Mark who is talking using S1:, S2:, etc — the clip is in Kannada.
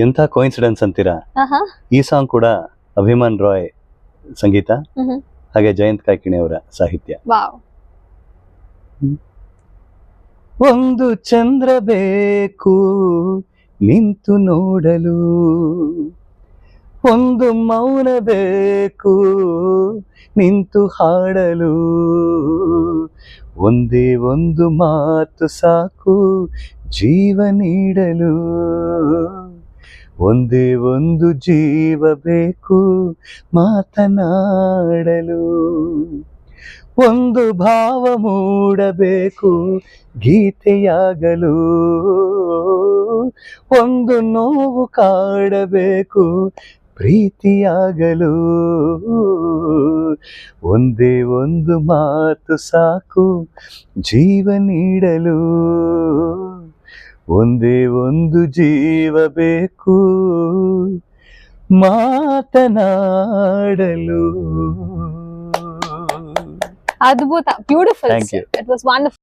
S1: ಎಂಥ ಕೋಇನ್ಸಿಡೆನ್ಸ್ ಅಂತೀರಾ, ಈ ಸಾಂಗ್ ಕೂಡ ಅಭಿಮಾನ್ ರಾಯ್ ಸಂಗೀತ, ಹಾಗೆ ಜಯಂತ್ ಕಾಯ್ಕಿಣಿ ಅವರ ಸಾಹಿತ್ಯ.
S2: ವಾವ್.
S1: ಒಂದು ಚಂದ್ರ ಬೇಕು ನಿಂತು ನೋಡಲು, ಒಂದು ಮೌನ ಬೇಕು ನಿಂತು ಹಾಡಲು, ಒಂದೇ ಒಂದು ಮಾತು ಸಾಕು ಜೀವ ನೀಡಲು, ಒಂದೇ ಒಂದು ಜೀವ ಬೇಕು ಮಾತನಾಡಲು, ಒಂದು ಭಾವ ಮೂಡಬೇಕು ಗೀತೆಯಾಗಲು, ಒಂದು ನೋವು ಕಾಡಬೇಕು ಪ್ರೀತಿಯಾಗಲು, ಒಂದೇ ಒಂದು ಮಾತು ಸಾಕು ಜೀವ ನೀಡಲು, ಒಂದೇ ಒಂದು ಜೀವ ಬೇಕು ಮಾತನಾಡಲು.
S2: ಅದ್ಭುತ, beautiful.
S1: Thank you.
S2: It was wonderful.